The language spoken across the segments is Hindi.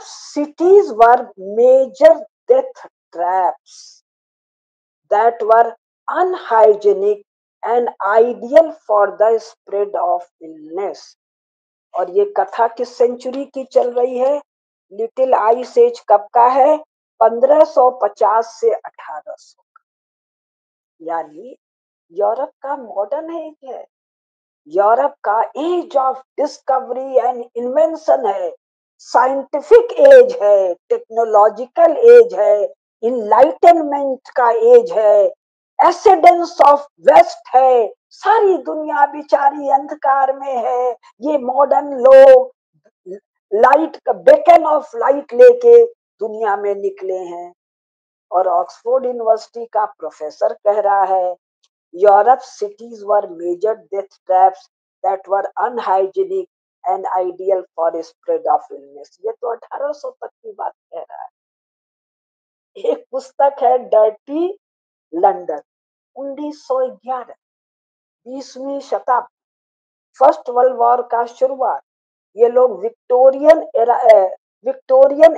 cities were major death traps that were unhygienic and ideal for the spread of illness. और ये कथा किस सेंचुरी की चल रही है? लिटिल आइस एज कब का है? 1550 से 1800, यानी यूरोप का मॉडर्न एज है, यूरोप का age of discovery and invention है, साइंटिफिक एज है, टेक्नोलॉजिकल एज है, इनलाइटनमेंट का एज है, एसेडेंस ऑफ वेस्ट है। सारी दुनिया बेचारी अंधकार में है, ये मॉडर्न लोग लाइट का बेकन ऑफ लाइट लेके दुनिया में निकले हैं। और ऑक्सफोर्ड यूनिवर्सिटी का प्रोफेसर कह रहा है, Europe's cities were major death traps that were unhygienic and ideal for spread of illness. ये तो 1800 तक की बात कह रहा है। एक पुस्तक है डर्टी लंदन, 1911, 20वीं शताब्दी, फर्स्ट वर्ल्ड वॉर का शुरुआत। ये लोग विक्टोरियन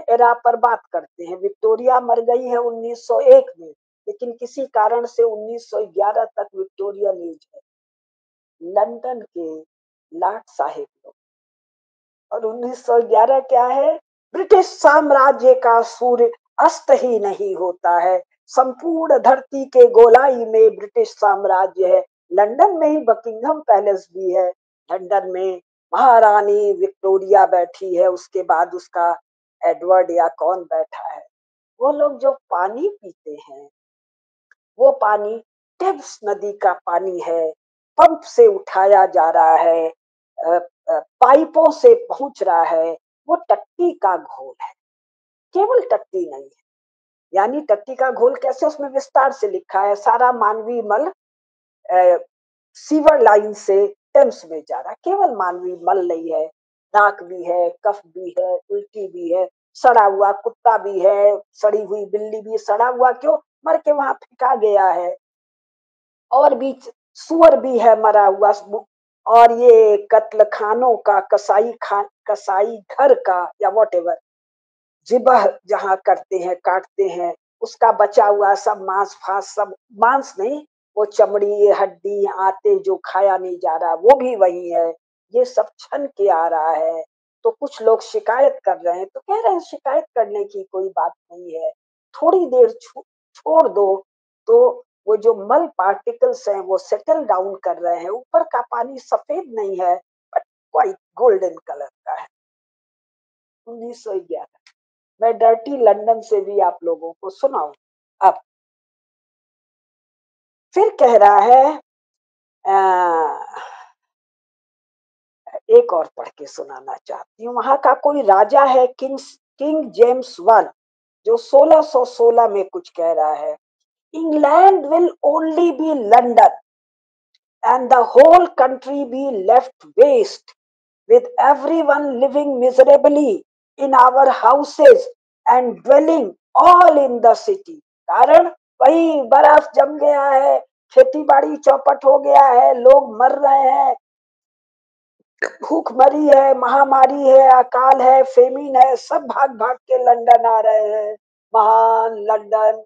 एरा पर बात करते हैं। विक्टोरिया मर गई है 1901 में, लेकिन किसी कारण से 1911 तक विक्टोरियन एज है। लंदन के लॉर्ड साहिब लोग। और 1911 क्या है? ब्रिटिश साम्राज्य का सूर्य अस्त ही नहीं होता है, संपूर्ण धरती के गोलाई में ब्रिटिश साम्राज्य है। लंदन में ही बकिंघम पैलेस भी है, लंदन में महारानी विक्टोरिया बैठी है, उसके बाद उसका एडवर्ड या कौन बैठा है। वो लोग जो पानी पीते हैं, वो पानी टेम्स नदी का पानी है, पंप से उठाया जा रहा है, पाइपों से पहुंच रहा है। वो टट्टी का घोल है, केवल टट्टी नहीं है। यानी टट्टी का घोल कैसे? उसमें विस्तार से लिखा है, सारा मानवीय मल सीवर लाइन से टेम्स में जा रहा है, केवल मानवीय मल नहीं है। नाक भी है, कफ भी है, उल्टी भी है, सड़ा हुआ कुत्ता भी है, सड़ी हुई बिल्ली भी। सड़ा हुआ क्यों? मर के वहां फेंका गया है। और भी सुअर भी है मरा हुआ। और ये कत्ल खानों का, कसाई घर का या वॉटेवर, जिबह जहाँ करते हैं, काटते हैं, उसका बचा हुआ सब मांस फांस, सब मांस नहीं, वो चमड़ी हड्डी आते जो खाया नहीं जा रहा वो भी वही है। ये सब छन के आ रहा है। तो कुछ लोग शिकायत कर रहे हैं, तो कह रहे हैं शिकायत करने की कोई बात नहीं है, थोड़ी देर छोड़ दो तो वो जो मल पार्टिकल्स हैं वो सेटल डाउन कर रहे हैं। ऊपर का पानी सफेद नहीं है, बट क्वाइट गोल्डन कलर का है। 1911। मैं डर्टी लंदन से भी आप लोगों को सुनाऊं। अब फिर कह रहा है, एक और पढ़ के सुनाना चाहती हूँ। वहां का कोई राजा है, किंग जेम्स वन, जो 1616 में कुछ कह रहा है, England will only be London and the whole country be left waste, with everyone living miserably in our houses and dwelling all in the city. कारण वही बर्फ जम गया है, खेती बाड़ी चौपट हो गया है, लोग मर रहे हैं, भूखमरी है, महामारी है, अकाल है, फेमिन है, सब भाग भाग के लंदन आ रहे हैं। महान London.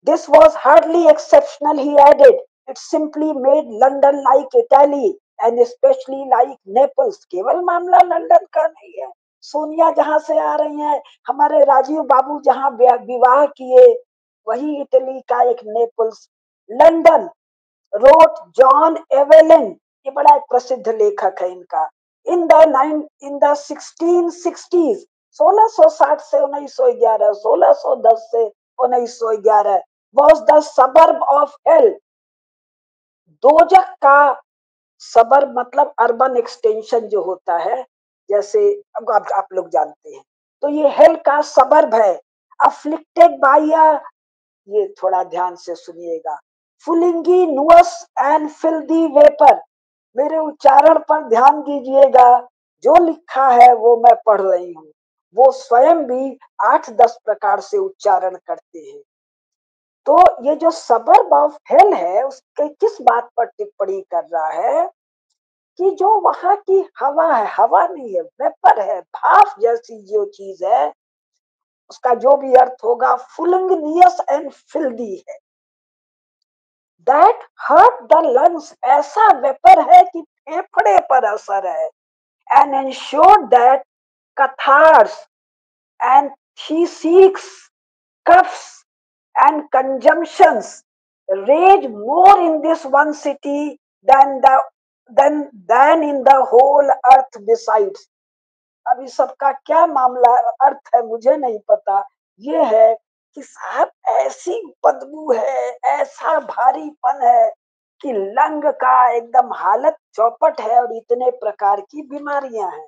This was hardly exceptional, he added. It simply made London like Italy and especially like Naples. केवल मामला लंदन का नहीं है। सोनिया जहां से आ रही हैं, हमारे राजीव बाबू जहां विवाह किए, वही इटली का एक Naples. London, wrote John Evelyn, ये बड़ा एक प्रसिद्ध लेखक है इनका। इन द 1660s, 1660 से 1911, 1610 से 1911, was the suburb of hell. दोजख का सबर्ब मतलब अर्बन एक्सटेंशन जो होता है, जैसे अब आप लोग जानते हैं, तो ये हेल का सबर्ब है। अफ्लिक्टेड बाय अ, ये थोड़ा ध्यान से सुनिएगा, फुलिंगी नुअस एंड फिल्दी वेपर। मेरे उच्चारण पर ध्यान दीजिएगा, जो लिखा है वो मैं पढ़ रही हूँ। वो स्वयं भी 8-10 प्रकार से उच्चारण करते हैं। तो ये जो सबर्ब ऑफ हेल है, उसके किस बात पर टिप्पणी कर रहा है? कि जो वहां की हवा है, हवा नहीं है, वेपर है, भाप जैसी जो चीज है, उसका जो भी अर्थ होगा, फुलंगनियस एंड फिल्दी है, दैट हर्ट द लंग्स, ऐसा वेपर है कि फेफड़े पर असर है, and ensured that cathars and theses, cuffs and consumptions rage more in this one city than the than in the whole earth besides. अब इस सबका क्या मामला अर्थ है मुझे नहीं पता। ये है कि साहब ऐसी बदबू है, ऐसा भारीपन है कि लंग का एकदम हालत चौपट है, और इतने प्रकार की बीमारियां हैं।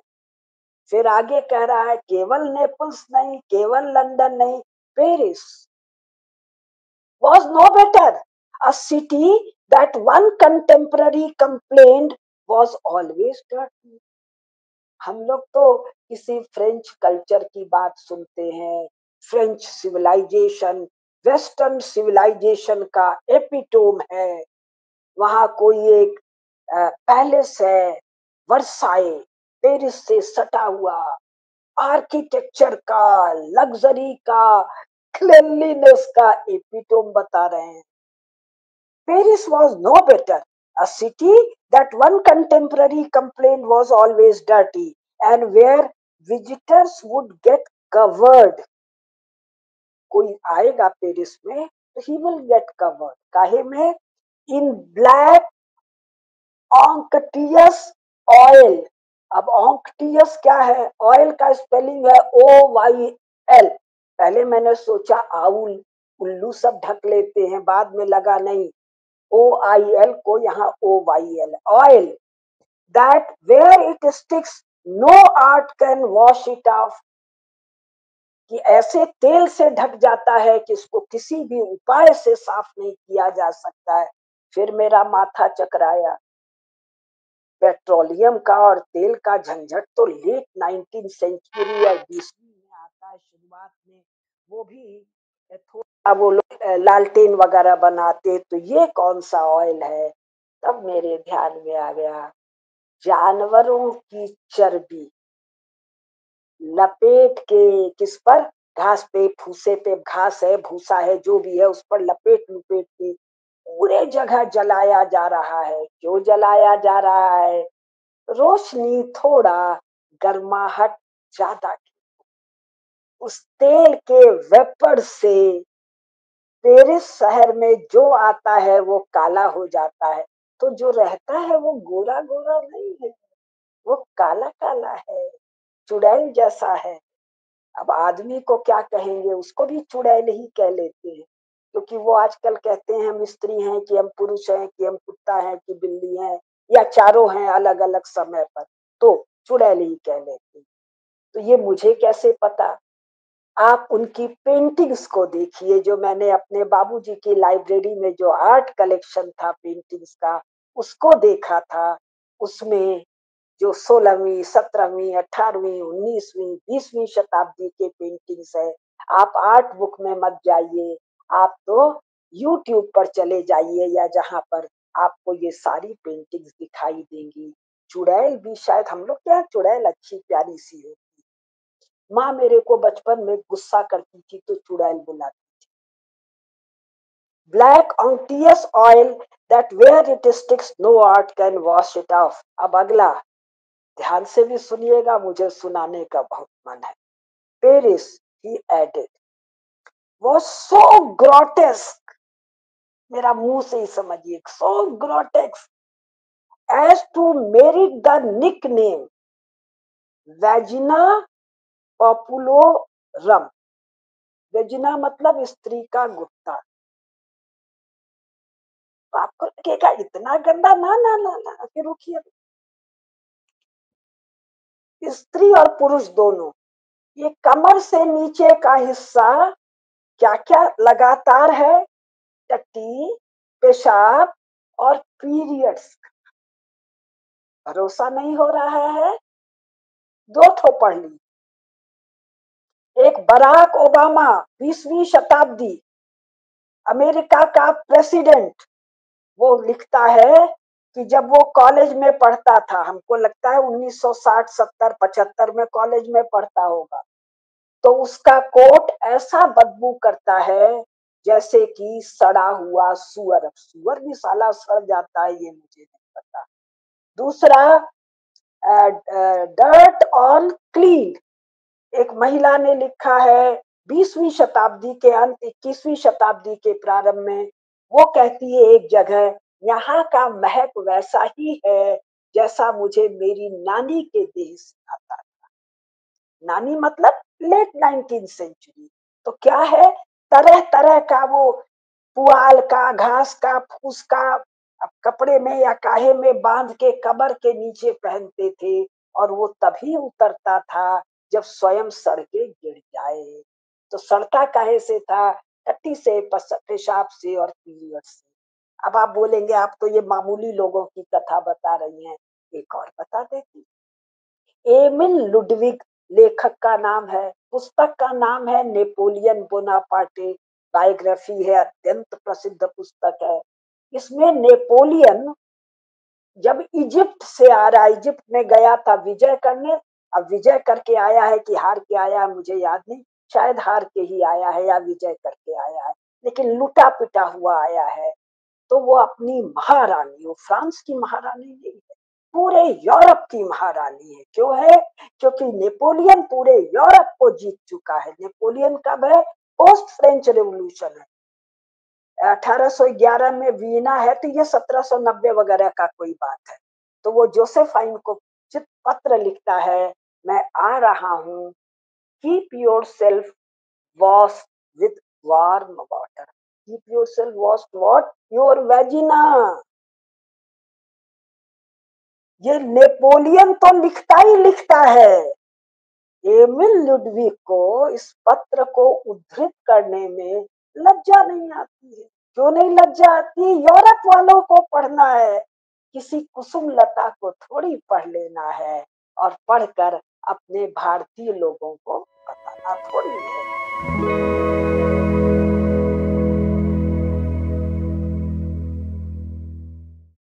फिर आगे कह रहा है केवल नेपल्स नहीं, केवल लंदन नहीं, Paris was no better. A city that one contemporary complained was always dirty. हम लोग तो किसी फ्रेंच कल्चर की बात सुनते हैं, फ्रेंच सिविलाइजेशन वेस्टर्न सिविलाइजेशन का एपिटोम है, वहां कोई एक पैलेस है, वर्साई, पेरिस से सटा हुआ, आर्किटेक्चर का, लग्जरी का, क्लीनलीनेस का एपिटोम बता रहे हैं। Paris was no better. A city that one contemporary complained was always dirty, and where visitors would get covered. कोई आएगा पेरिस में तो he will get covered. काहे में? In black onctuous oil. अब onctuous क्या है? ऑयल का स्पेलिंग है OYL। पहले मैंने सोचा आउल, उल्लू सब ढक लेते हैं, बाद में लगा नहीं, OIL को यहाँ OYL, oil, that where it sticks no art can wash it off, कि ऐसे तेल से ढक जाता है कि इसको किसी भी उपाय से साफ नहीं किया जा सकता है। फिर मेरा माथा चकराया, पेट्रोलियम का और तेल का झंझट तो लेट 19 सेंचुरी या 20वीं में आता है, शुरुआत में वो भी थोड़ा वो लोग लालटेन वगैरह बनाते, तो ये कौन सा ऑयल है। तब मेरे ध्यान में आ गया, जानवरों की चर्बी लपेट के, किस पर, घास पे, फूसे पे, घास है, भूसा है, जो भी है, उस पर लपेट लपेट के पूरे जगह जलाया जा रहा है। क्यों जलाया जा रहा है? रोशनी थोड़ा, गर्माहट ज्यादा। उस तेल के वेपर से पेरिस शहर में जो आता है वो काला हो जाता है, तो जो रहता है वो गोरा गोरा नहीं है, वो काला काला है, चुड़ैल जैसा है। अब आदमी को क्या कहेंगे, उसको भी चुड़ैल ही कह लेते हैं, क्योंकि वो आजकल कहते हैं हम स्त्री हैं कि हम पुरुष हैं कि हम कुत्ता हैं कि बिल्ली हैं, या चारों हैं अलग अलग समय पर, तो चुड़ैल ही कह लेते हैं। तो ये मुझे कैसे पता? आप उनकी पेंटिंग्स को देखिए, जो मैंने अपने बाबूजी की लाइब्रेरी में जो आर्ट कलेक्शन था पेंटिंग्स का, उसको देखा था। उसमें जो 16वीं, 17वीं, 18वीं, 19वीं, 20वीं शताब्दी के पेंटिंग्स है। आप आर्ट बुक में मत जाइए, आप तो यूट्यूब पर चले जाइए, या जहां पर आपको ये सारी पेंटिंग्स दिखाई देंगी। चुड़ैल भी शायद, हम लोग क्या, चुड़ैल अच्छी प्यारी सी है। माँ मेरे को बचपन में गुस्सा करती थी तो चुड़ैल बुलाती। Black unctuous oil that where it sticks no art can wash it off. अब अगला ध्यान से भी सुनिएगा, मुझे सुनाने का बहुत मन है। Paris, he added, was so grotesque, मेरा मुंह से ही समझिए, so grotesque as to merit the nickname vagina populorum। Vagina मतलब स्त्री का गुप्ता। तो आपको लगेगा इतना गंदा, ना ना ना ना, फिर रुकिए। स्त्री और पुरुष दोनों, ये कमर से नीचे का हिस्सा क्या क्या लगातार है, टट्टी, पेशाब और पीरियड्स। भरोसा नहीं हो रहा है? दो ठो पढ़ ली। एक बराक ओबामा, 20वीं शताब्दी, अमेरिका का प्रेसिडेंट, वो लिखता है कि जब वो कॉलेज में पढ़ता था, हमको लगता है 1960 70 75 में कॉलेज में पढ़ता होगा, तो उसका कोट ऐसा बदबू करता है जैसे कि सड़ा हुआ सुअर। सुअर भी साला सड़ जाता है, ये मुझे नहीं पता। दूसरा, डर्ट ऑन क्लीन, एक महिला ने लिखा है 20वीं शताब्दी के अंत 21वीं शताब्दी के प्रारंभ में। वो कहती है एक जगह, यहाँ का महक वैसा ही है जैसा मुझे मेरी नानी के देह से आता। नानी मतलब लेट 19 सेंचुरी। तो क्या है, तरह तरह का वो पुआल का, घास का, फूस का कपड़े में या काहे में बांध के कमर के नीचे पहनते थे, और वो तभी उतरता था जब स्वयं सड़ के गिर जाए। तो सड़ता काहे से था? टट्टी से, पेशाब से और पीलियड से। अब आप बोलेंगे आप तो ये मामूली लोगों की कथा बता रही हैं, एक और बता देती। एमिल लुडविग लेखक का नाम है, पुस्तक का नाम है नेपोलियन बोनापार्टे, बायोग्राफी है, अत्यंत प्रसिद्ध पुस्तक है। इसमें नेपोलियन जब इजिप्ट से आ रहा, इजिप्ट में गया था विजय करने, अब विजय करके आया है कि हार के आया है मुझे याद नहीं, शायद हार के ही आया है या विजय करके आया है, लेकिन लुटा पिटा हुआ आया है। तो वो अपनी महारानी, वो फ्रांस की महारानी नहीं है, पूरे यूरोप की महारानी है। क्यों है? क्योंकि नेपोलियन पूरे यूरोप को जीत चुका है। नेपोलियन कब है? पोस्ट फ्रेंच रेवोल्यूशन है, 1811 में वीना है, तो ये 1790 वगैरह का कोई बात है। तो वो जोसेफाइन को चित पत्र लिखता है, मैं आ रहा हूँ, keep your self wash with warm water, keep your self wash what, your vagina. ये नेपोलियन तो लिखता ही लिखता है। एमिल लुडविग को इस पत्र को उद्धृत करने में लज्जा नहीं आती है। क्यों नहीं लज्जा आती? यूरोप वालों को पढ़ना है, किसी कुसुम लता को थोड़ी पढ़ लेना है और पढ़कर अपने भारतीय लोगों को बताना थोड़ी है।